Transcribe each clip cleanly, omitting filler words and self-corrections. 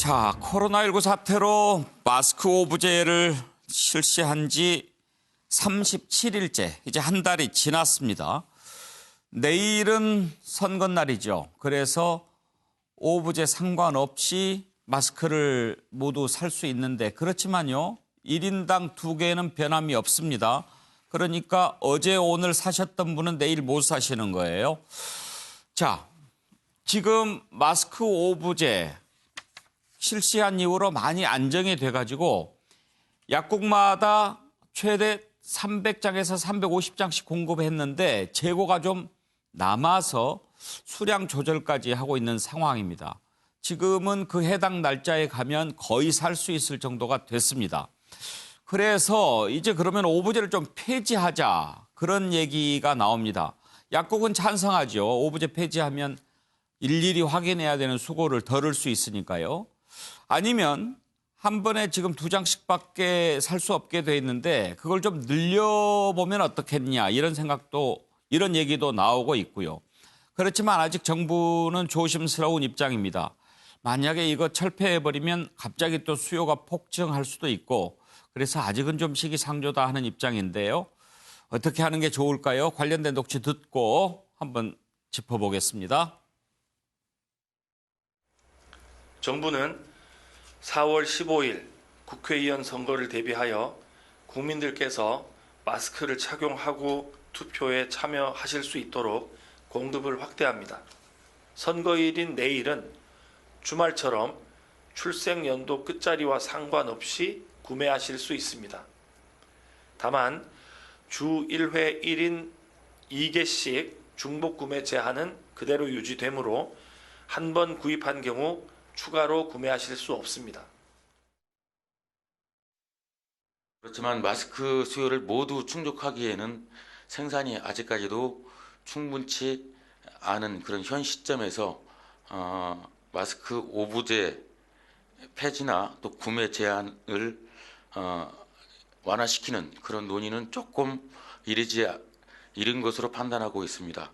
자, 코로나19 사태로 마스크 오브제를 실시한 지 37일째, 이제 한 달이 지났습니다. 내일은 선거날이죠. 그래서 오브제 상관없이 마스크를 모두 살 수 있는데, 그렇지만요, 1인당 2개는 변함이 없습니다. 그러니까 어제 오늘 사셨던 분은 내일 못 사시는 거예요. 자, 지금 마스크 오브제 실시한 이후로 많이 안정이 돼가지고 약국마다 최대 300장에서 350장씩 공급했는데 재고가 좀 남아서 수량 조절까지 하고 있는 상황입니다. 지금은 그 해당 날짜에 가면 거의 살 수 있을 정도가 됐습니다. 그래서 이제 그러면 오브제를 좀 폐지하자, 그런 얘기가 나옵니다. 약국은 찬성하죠. 오브제 폐지하면 일일이 확인해야 되는 수고를 덜을 수 있으니까요. 아니면 한 번에 지금 2장씩밖에 살 수 없게 돼 있는데 그걸 좀 늘려보면 어떻겠냐, 이런 생각도, 이런 얘기도 나오고 있고요. 그렇지만 아직 정부는 조심스러운 입장입니다. 만약에 이거 철폐해버리면 갑자기 또 수요가 폭증할 수도 있고, 그래서 아직은 좀 시기상조다 하는 입장인데요. 어떻게 하는 게 좋을까요? 관련된 녹취 듣고 한번 짚어보겠습니다. 정부는 4월 15일 국회의원 선거를 대비하여 국민들께서 마스크를 착용하고 투표에 참여하실 수 있도록 공급을 확대합니다. 선거일인 내일은 주말처럼 출생연도 끝자리와 상관없이 구매하실 수 있습니다. 다만 주 1회 1인 2개씩 중복 구매 제한은 그대로 유지되므로 한 번 구입한 경우 추가로 구매하실 수 없습니다. 그렇지만 마스크 수요를 모두 충족하기에는 생산이 아직까지도 충분치 않은 그런 현 시점에서 마스크 오브제 폐지나 또 구매 제한을 완화시키는 그런 논의는 조금 이른 것으로 판단하고 있습니다.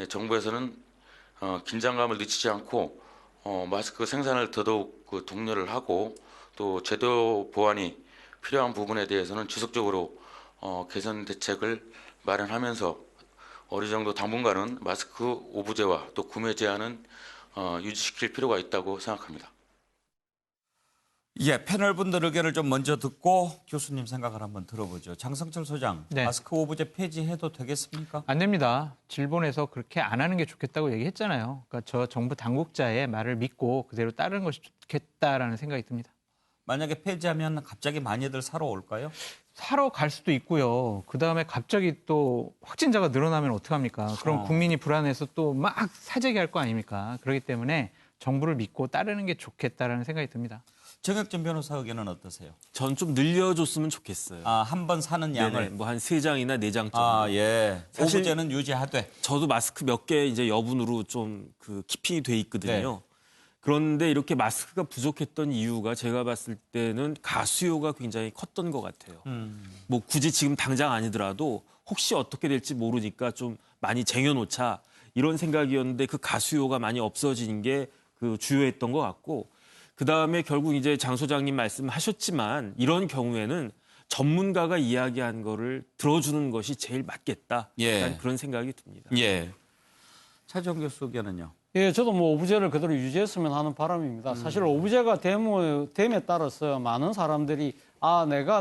정부에서는 긴장감을 늦추지 않고 마스크 생산을 더더욱 독려를 하고, 또 제도 보완이 필요한 부분에 대해서는 지속적으로 개선 대책을 마련하면서 어느 정도 당분간은 마스크 오브제와 또 구매 제한은 유지시킬 필요가 있다고 생각합니다. 예, 패널 분들 의견을 좀 먼저 듣고 교수님 생각을 한번 들어보죠. 장성철 소장, 네. 마스크 오브제 폐지해도 되겠습니까? 안 됩니다. 질본에서 그렇게 안 하는 게 좋겠다고 얘기했잖아요. 그러니까 저 정부 당국자의 말을 믿고 그대로 따르는 것이 좋겠다라는 생각이 듭니다. 만약에 폐지하면 갑자기 많이들 사러 올까요? 사러 갈 수도 있고요. 그다음에 갑자기 또 확진자가 늘어나면 어떡합니까? 그럼 국민이 불안해서 또 막 사재기할 거 아닙니까? 그렇기 때문에 정부를 믿고 따르는 게 좋겠다라는 생각이 듭니다. 정혁진 변호사 의견은 어떠세요? 전 좀 늘려줬으면 좋겠어요. 아, 한 번 사는 양을. 뭐 한 3장이나 4장 정도. 아, 예. 사실- 오브제는 유지하되. 저도 마스크 몇 개 이제 여분으로 좀 키핑이 돼 있거든요. 네. 그런데 이렇게 마스크가 부족했던 이유가 제가 봤을 때는 가수요가 굉장히 컸던 것 같아요. 뭐 굳이 지금 당장 아니더라도 혹시 어떻게 될지 모르니까 좀 많이 쟁여놓자, 이런 생각이었는데 그 가수요가 많이 없어진 게 주요했던 것 같고, 그다음에 결국 이제 장 소장님 말씀하셨지만 이런 경우에는 전문가가 이야기한 거를 들어주는 것이 제일 맞겠다. 예. 약간 그런 생각이 듭니다. 예. 차지원 교수 의견은요? 예, 저도 뭐 오브제를 그대로 유지했으면 하는 바람입니다. 사실 오브제가 됨에 따라서 많은 사람들이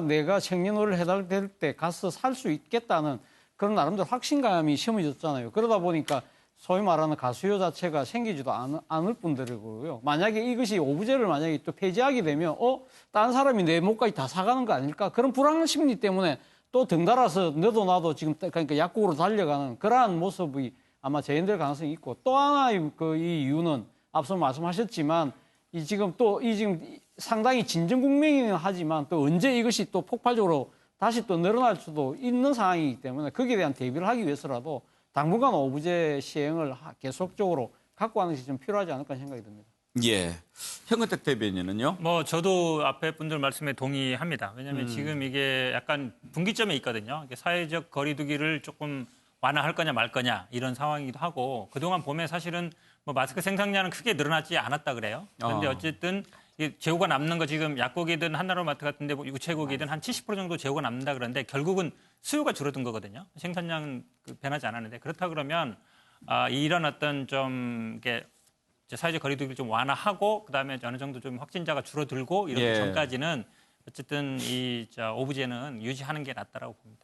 내가 생년월일 해당될 때 가서 살 수 있겠다는 그런 나름대로 확신감이 심어졌잖아요. 그러다 보니까 소위 말하는 가수요 자체가 생기지도 않을 뿐더러고요. 만약에 이것이 오브제를 만약에 또 폐지하게 되면 다른 사람이 내 목까지 다 사가는 거 아닐까? 그런 불안 심리 때문에 또 덩달아서 너도 나도 지금 그러니까 약국으로 달려가는 그러한 모습이 아마 재현될 가능성이 있고, 또 하나의 이 이유는 앞서 말씀하셨지만 지금 상당히 진정 국면이긴 하지만 또 언제 이것이 또 폭발적으로 다시 또 늘어날 수도 있는 상황이기 때문에 거기에 대한 대비를 하기 위해서라도 당분간 오브제 시행을 계속적으로 갖고 가는 것이 좀 필요하지 않을까 생각이 듭니다. 예. 현근택 대변인은요? 저도 앞에 분들 말씀에 동의합니다. 왜냐하면 지금 이게 약간 분기점에 있거든요. 이게 사회적 거리두기를 조금 완화할 거냐 말 거냐 이런 상황이기도 하고, 그동안 보면 사실은 뭐 마스크 생산량은 크게 늘어나지 않았다 그래요. 그런데 어쨌든 이 재고가 남는 거 지금 약국이든 한나로마트 같은데 뭐 우체국이든 한 70% 정도 재고가 남는다 그러는데 결국은 수요가 줄어든 거거든요. 생산량은 변하지 않았는데 그렇다 그러면 이런 어떤 좀 이게 사회적 거리두기를 좀 완화하고 그다음에 어느 정도 좀 확진자가 줄어들고 이런 예. 전까지는 어쨌든 이 오브제는 유지하는 게 낫다라고 봅니다.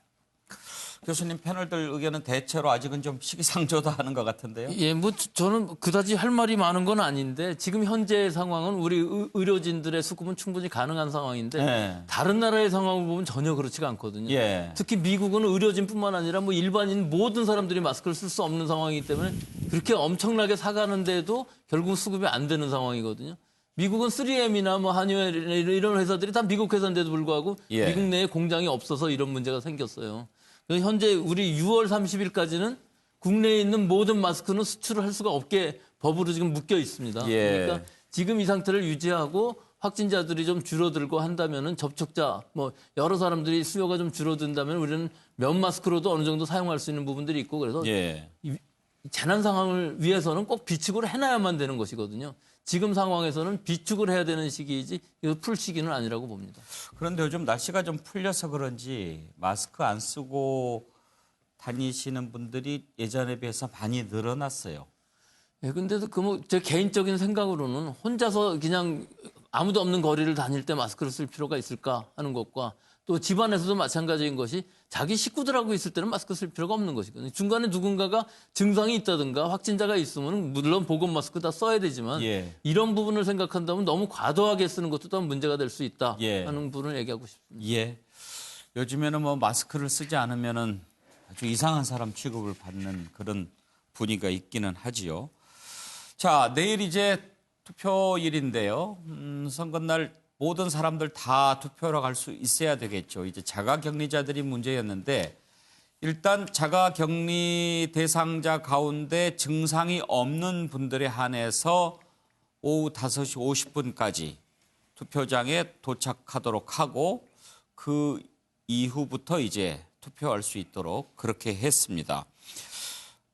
교수님 패널들 의견은 대체로 아직은 좀 시기상조다하는 것 같은데요. 예, 뭐 저는 그다지 할 말이 많은 건 아닌데 지금 현재 상황은 우리 의료진들의 수급은 충분히 가능한 상황인데 네. 다른 나라의 상황을 보면 전혀 그렇지가 않거든요. 예. 특히 미국은 의료진뿐만 아니라 뭐 일반인 모든 사람들이 마스크를 쓸 수 없는 상황이기 때문에 그렇게 엄청나게 사가는데도 결국 수급이 안 되는 상황이거든요. 미국은 3M이나 뭐 한유엘 이런 회사들이 다 미국 회사인데도 불구하고 예. 미국 내에 공장이 없어서 이런 문제가 생겼어요. 현재 우리 6월 30일까지는 국내에 있는 모든 마스크는 수출을 할 수가 없게 법으로 지금 묶여 있습니다. 예. 그러니까 지금 이 상태를 유지하고 확진자들이 좀 줄어들고 한다면은 접촉자 뭐 여러 사람들이 수요가 좀 줄어든다면 우리는 면 마스크로도 어느 정도 사용할 수 있는 부분들이 있고 그래서 예. 이 재난 상황을 위해서는 꼭 비축을 해놔야만 되는 것이거든요. 지금 상황에서는 비축을 해야 되는 시기이지 이거 풀 시기는 아니라고 봅니다. 그런데 요즘 날씨가 좀 풀려서 그런지 마스크 안 쓰고 다니시는 분들이 예전에 비해서 많이 늘어났어요. 예, 근데도 그 뭐 제 개인적인 생각으로는 혼자서 그냥 아무도 없는 거리를 다닐 때 마스크를 쓸 필요가 있을까 하는 것과 또 집안에서도 마찬가지인 것이 자기 식구들하고 있을 때는 마스크 쓸 필요가 없는 것이거든요. 중간에 누군가가 증상이 있다든가 확진자가 있으면 물론 보건 마스크 다 써야 되지만 예. 이런 부분을 생각한다면 너무 과도하게 쓰는 것도 또한 문제가 될 수 있다 예. 하는 부분을 얘기하고 싶습니다. 예. 요즘에는 뭐 마스크를 쓰지 않으면은 아주 이상한 사람 취급을 받는 그런 분위기가 있기는 하지요. 자, 내일 이제 투표일인데요. 선거날 모든 사람들 다 투표하러 갈 수 있어야 되겠죠. 이제 자가격리자들이 문제였는데 일단 자가격리 대상자 가운데 증상이 없는 분들에 한해서 오후 5시 50분까지 투표장에 도착하도록 하고 그 이후부터 이제 투표할 수 있도록 그렇게 했습니다.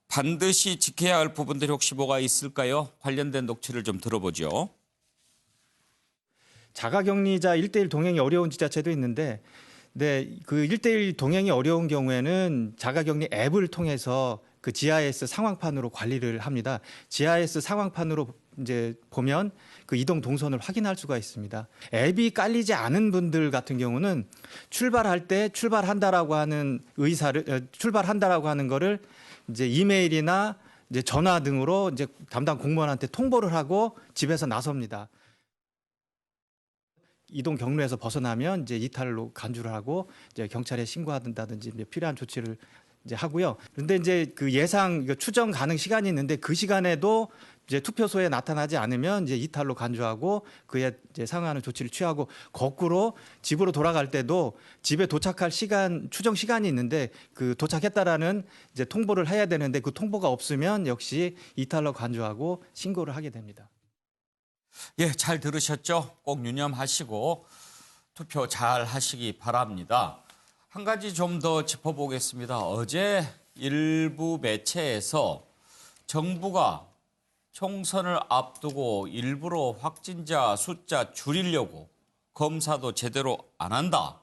반드시 지켜야 할 부분들이 혹시 뭐가 있을까요? 관련된 녹취를 좀 들어보죠. 자가격리자 1:1 동행이 어려운 지자체도 있는데 그 1:1 동행이 어려운 경우에는 자가격리 앱을 통해서 그 GIS 상황판으로 관리를 합니다. GIS 상황판으로 이제 보면 그 이동 동선을 확인할 수가 있습니다. 앱이 깔리지 않은 분들 같은 경우는 출발할 때 출발한다라고 하는 출발한다라고 하는 거를 이제 이메일이나 이제 전화 등으로 이제 담당 공무원한테 통보를 하고 집에서 나섭니다. 이동 경로에서 벗어나면 이제 이탈로 간주를 하고 이제 경찰에 신고한다든지 필요한 조치를 이제 하고요. 그런데 이제 그 예상 추정 가능 시간이 있는데 그 시간에도 이제 투표소에 나타나지 않으면 이제 이탈로 간주하고 그에 이제 상응하는 조치를 취하고 거꾸로 집으로 돌아갈 때도 집에 도착할 시간 추정 시간이 있는데 그 도착했다라는 이제 통보를 해야 되는데 그 통보가 없으면 역시 이탈로 간주하고 신고를 하게 됩니다. 예, 잘 들으셨죠? 꼭 유념하시고 투표 잘 하시기 바랍니다. 한 가지 좀 더 짚어보겠습니다. 어제 일부 매체에서 정부가 총선을 앞두고 일부러 확진자 숫자 줄이려고 검사도 제대로 안 한다.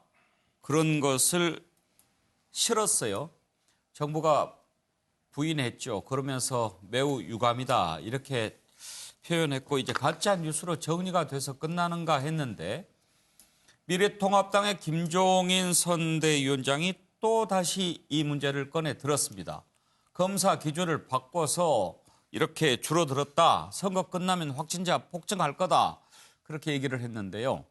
그런 것을 실었어요. 정부가 부인했죠. 그러면서 매우 유감이다. 이렇게 표현했고 이제 가짜 뉴스로 정리가 돼서 끝나는가 했는데 미래통합당의 김종인 선대위원장이 또 다시 이 문제를 꺼내 들었습니다. 검사 기준을 바꿔서 이렇게 줄어들었다. 선거 끝나면 확진자 폭증할 거다. 그렇게 얘기를 했는데요.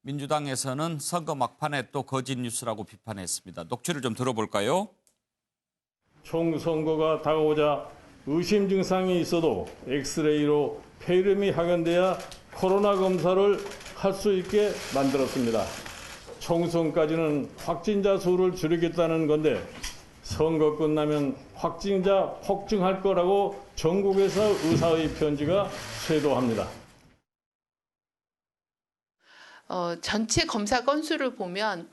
민주당에서는 선거 막판에 또 거짓 뉴스라고 비판했습니다. 녹취를 좀 들어볼까요? 총선거가 다가오자 의심 증상이 있어도 엑스레이로 폐렴이 확인돼야 코로나 검사를 할 수 있게 만들었습니다. 총선까지는 확진자 수를 줄이겠다는 건데 선거 끝나면 확진자 폭증할 거라고 전국에서 의사의 편지가 쇄도합니다. 전체 검사 건수를 보면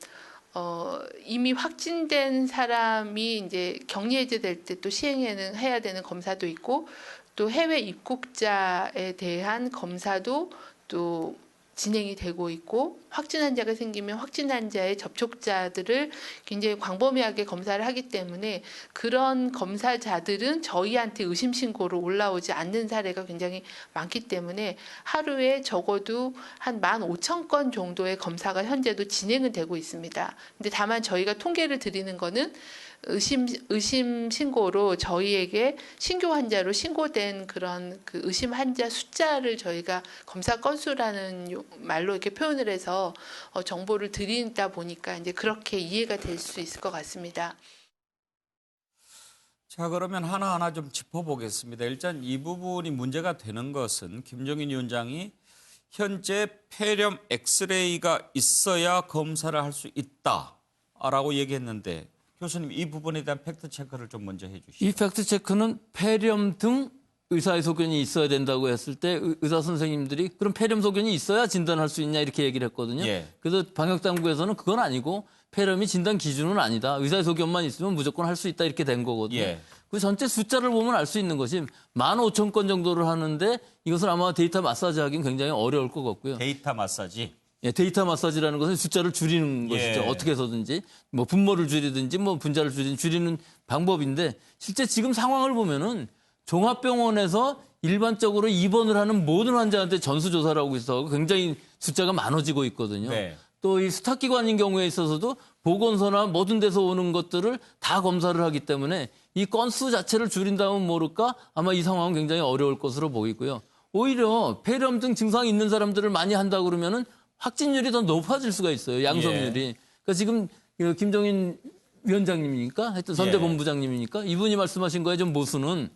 이미 확진된 사람이 이제 격리 해제될 때 또 시행해야 되는 검사도 있고 또 해외 입국자에 대한 검사도 또 진행이 되고 있고 확진 환자가 생기면 확진 환자의 접촉자들을 굉장히 광범위하게 검사를 하기 때문에 그런 검사자들은 저희한테 의심 신고로 올라오지 않는 사례가 굉장히 많기 때문에 하루에 적어도 한 15,000건 정도의 검사가 현재도 진행은 되고 있습니다. 근데 다만 저희가 통계를 드리는 거는 의심 신고로 저희에게 신규 환자로 신고된 그런 그 의심 환자 숫자를 저희가 검사 건수라는 말로 이렇게 표현을 해서 정보를 드리다 보니까 이제 그렇게 이해가 될 수 있을 것 같습니다. 자, 그러면 하나하나 좀 짚어보겠습니다. 일단 이 부분이 문제가 되는 것은 김종인 위원장이 현재 폐렴 엑스레이가 있어야 검사를 할 수 있다라고 얘기했는데 교수님 이 부분에 대한 팩트 체크를 좀 먼저 해주시죠. 이 팩트 체크는 폐렴 등 의사의 소견이 있어야 된다고 했을 때 의사 선생님들이 그럼 폐렴 소견이 있어야 진단할 수 있냐 이렇게 얘기를 했거든요. 예. 그래서 방역당국에서는 그건 아니고 폐렴이 진단 기준은 아니다. 의사의 소견만 있으면 무조건 할 수 있다 이렇게 된 거거든요. 예. 그 전체 숫자를 보면 알 수 있는 것이 15,000건 정도를 하는데 이것을 아마 데이터 마사지 하기는 굉장히 어려울 것 같고요. 데이터 마사지. 예, 데이터 마사지라는 것은 숫자를 줄이는 것이죠. 어떻게 해서든지 뭐 분모를 줄이든지 뭐 분자를 줄이는 방법인데 실제 지금 상황을 보면은 종합병원에서 일반적으로 입원을 하는 모든 환자한테 전수조사를 하고 있어 굉장히 숫자가 많아지고 있거든요. 네. 또 이 스타기관인 경우에 있어서도 보건소나 모든 데서 오는 것들을 다 검사를 하기 때문에 이 건수 자체를 줄인다면 모를까 아마 이 상황은 굉장히 어려울 것으로 보이고요. 오히려 폐렴 등 증상이 있는 사람들을 많이 한다 그러면은 확진율이 더 높아질 수가 있어요. 양성률이. 그러니까 지금 김종인 위원장님이니까 하여튼 선대본부장님이니까 이분이 말씀하신 거에 좀 모순은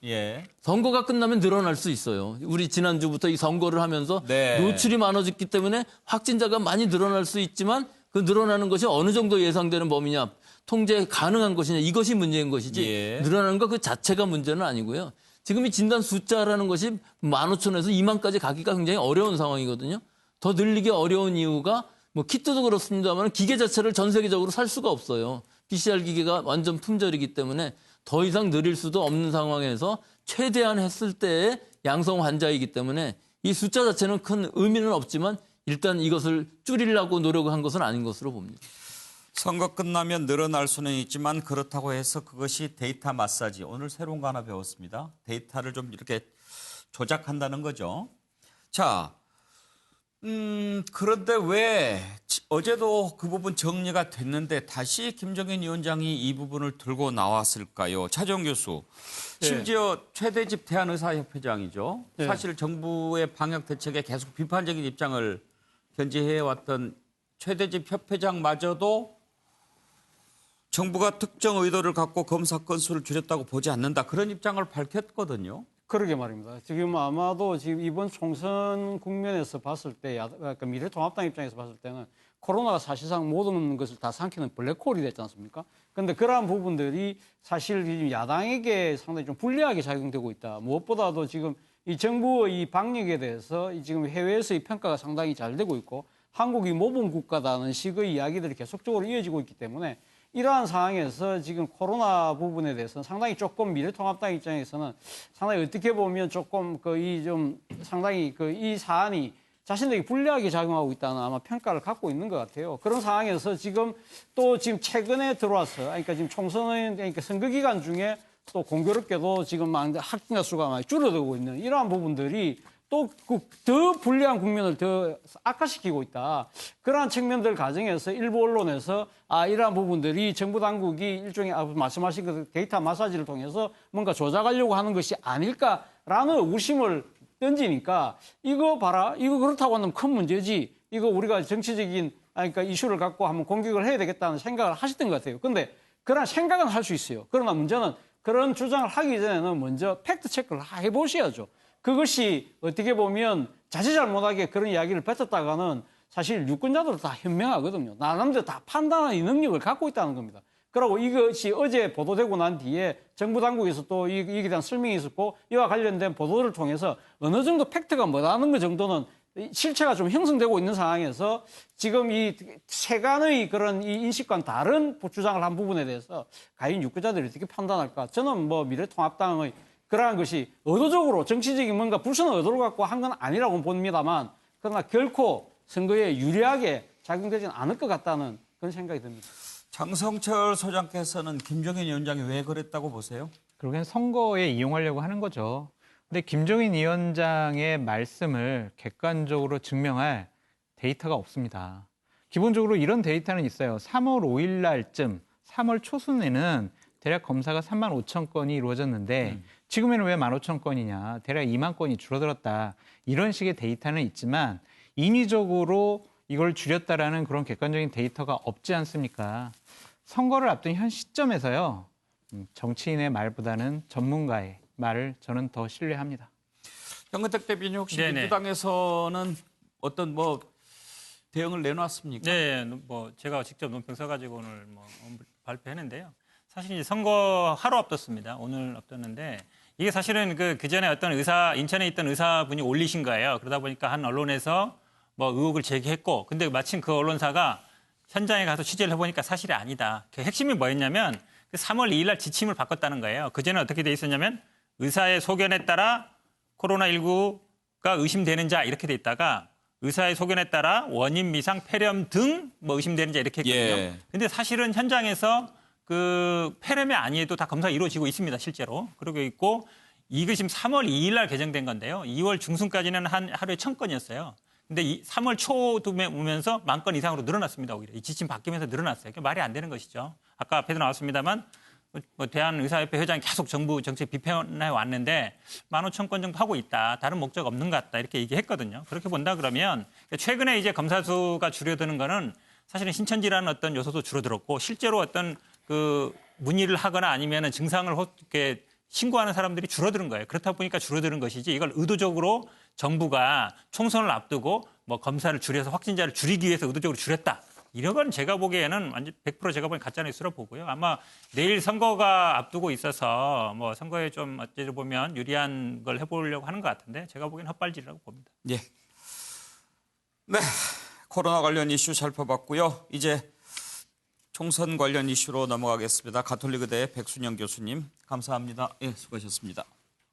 선거가 끝나면 늘어날 수 있어요. 우리 지난주부터 이 선거를 하면서 노출이 많아졌기 때문에 확진자가 많이 늘어날 수 있지만 그 늘어나는 것이 어느 정도 예상되는 범위냐 통제 가능한 것이냐 이것이 문제인 것이지 늘어나는 것 그 자체가 문제는 아니고요. 지금 이 진단 숫자라는 것이 15,000에서 2만까지 가기가 굉장히 어려운 상황이거든요. 더 늘리기 어려운 이유가 뭐 키트도 그렇습니다만 기계 자체를 전 세계적으로 살 수가 없어요. PCR 기계가 완전 품절이기 때문에 더 이상 늘릴 수도 없는 상황에서 최대한 했을 때의 양성 환자이기 때문에 이 숫자 자체는 큰 의미는 없지만 일단 이것을 줄이려고 노력한 것은 아닌 것으로 봅니다. 선거 끝나면 늘어날 수는 있지만 그렇다고 해서 그것이 데이터 마사지. 오늘 새로운 거 하나 배웠습니다. 데이터를 좀 이렇게 조작한다는 거죠. 자, 그런데 왜 어제도 그 부분 정리가 됐는데 다시 김종인 위원장이 이 부분을 들고 나왔을까요? 차정 교수, 심지어 최대집 대한의사협회장이죠. 사실 정부의 방역 대책에 계속 비판적인 입장을 견지해왔던 최대집 협회장마저도 정부가 특정 의도를 갖고 검사 건수를 줄였다고 보지 않는다. 그런 입장을 밝혔거든요. 그러게 말입니다. 지금 아마도 지금 이번 총선 국면에서 봤을 때, 그러니까 미래통합당 입장에서 봤을 때는 코로나가 사실상 모든 것을 다 삼키는 블랙홀이 됐지 않습니까? 그런데 그러한 부분들이 사실 지금 야당에게 상당히 좀 불리하게 작용되고 있다. 무엇보다도 지금 이 정부의 이 방역에 대해서 지금 해외에서의 평가가 상당히 잘 되고 있고 한국이 모범 국가다는 식의 이야기들이 계속적으로 이어지고 있기 때문에 이러한 상황에서 지금 코로나 부분에 대해서는 상당히 조금 미래통합당 입장에서는 상당히 어떻게 보면 조금 상당히 이 사안이 자신들에게 불리하게 작용하고 있다는 아마 평가를 갖고 있는 것 같아요. 그런 상황에서 지금 최근에 들어와서 그러니까 지금 총선은 그러니까 선거 기간 중에 또 공교롭게도 지금 확진자 수가 많이 줄어들고 있는 이러한 부분들이 또 더 불리한 국면을 더 악화시키고 있다. 그러한 측면들 가정에서 일부 언론에서 이러한 부분들이 정부 당국이 일종의 말씀하신 그 데이터 마사지를 통해서 뭔가 조작하려고 하는 것이 아닐까라는 의구심을 던지니까 이거 봐라. 이거 그렇다고 하면 큰 문제지. 이거 우리가 정치적인 그러니까 이슈를 갖고 한번 공격을 해야 되겠다는 생각을 하셨던 것 같아요. 근데 그런 생각은 할 수 있어요. 그러나 문제는 그런 주장을 하기 전에는 먼저 팩트 체크를 해보셔야죠. 그것이 어떻게 보면 자칫잘못하게 그런 이야기를 뱉었다가는 사실 유권자들은 다 현명하거든요. 나름대로 다 판단하는 능력을 갖고 있다는 겁니다. 그리고 이것이 어제 보도되고 난 뒤에 정부 당국에서 또 이에 대한 설명이 있었고 이와 관련된 보도를 통해서 어느 정도 팩트가 뭐라는 것 정도는 실체가 좀 형성되고 있는 상황에서 지금 이 세간의 그런 이 인식과는 다른 주장을 한 부분에 대해서 과연 유권자들이 어떻게 판단할까? 저는 미래통합당의 그러한 것이 의도적으로 정치적인 뭔가 불순한 의도를 갖고 한 건 아니라고 봅니다만 그러나 결코 선거에 유리하게 작용되지는 않을 것 같다는 그런 생각이 듭니다. 장성철 소장께서는 김종인 위원장이 왜 그랬다고 보세요? 결국엔 선거에 이용하려고 하는 거죠. 근데 김종인 위원장의 말씀을 객관적으로 증명할 데이터가 없습니다. 기본적으로 이런 데이터는 있어요. 3월 5일 날쯤, 3월 초순에는 대략 검사가 3만 5천 건이 이루어졌는데 지금에는 왜 15,000건이냐, 대략 2만 건이 줄어들었다. 이런 식의 데이터는 있지만 인위적으로 이걸 줄였다라는 그런 객관적인 데이터가 없지 않습니까? 선거를 앞둔 현 시점에서요. 정치인의 말보다는 전문가의 말을 저는 더 신뢰합니다. 현근택 대변인 혹시 네네. 민주당에서는 어떤 뭐 대응을 내놨습니까? 네, 뭐 제가 직접 논평 써가지고 오늘 뭐 발표했는데요. 사실 이제 선거 하루 앞뒀습니다. 오늘 앞뒀는데 이게 사실은 그 전에 어떤 인천에 있던 의사분이 올리신 거예요. 그러다 보니까 한 언론에서 뭐 의혹을 제기했고, 근데 마침 그 언론사가 현장에 가서 취재를 해보니까 사실이 아니다. 그 핵심이 뭐였냐면 그 3월 2일 날 지침을 바꿨다는 거예요. 그전에 어떻게 돼 있었냐면 의사의 소견에 따라 코로나19가 의심되는 자 이렇게 돼 있다가 의사의 소견에 따라 원인 미상, 폐렴 등 뭐 의심되는 자 이렇게 했거든요. 예. 근데 사실은 현장에서 그 폐렴이 아니어도 다 검사가 이루어지고 있습니다, 실제로. 그러고 있고 이게 지금 3월 2일 날 개정된 건데요. 2월 중순까지는 한 하루에 1,000건이었어요. 근데 3월 초도 오면서 10,000건 이상으로 늘어났습니다, 오히려. 이 지침 바뀌면서 늘어났어요. 그게 말이 안 되는 것이죠. 아까 앞에도 나왔습니다만 뭐 대한의사협회 회장이 계속 정부 정책 비판해 왔는데 15,000건 정도 하고 있다. 다른 목적 없는 것 같다. 이렇게 얘기했거든요. 그렇게 본다 그러면 최근에 이제 검사 수가 줄어드는 거는 사실은 신천지라는 어떤 요소도 줄어들었고 실제로 어떤 그 문의를 하거나 아니면은 증상을 이렇게 신고하는 사람들이 줄어드는 거예요. 그렇다 보니까 줄어드는 것이지 이걸 의도적으로 정부가 총선을 앞두고 뭐 검사를 줄여서 확진자를 줄이기 위해서 의도적으로 줄였다. 이런 건 제가 보기에는 완전 100% 제가 보기엔 가짜뉴스로 보고요. 아마 내일 선거가 앞두고 있어서 뭐 선거에 좀 어찌 보면 유리한 걸 해보려고 하는 것 같은데 제가 보기엔 헛발질이라고 봅니다. 예. 네, 코로나 관련 이슈 살펴봤고요. 이제 총선 관련 이슈로 넘어가겠습니다. 가톨릭의대 백순영 교수님 감사합니다. 예, 수고하셨습니다.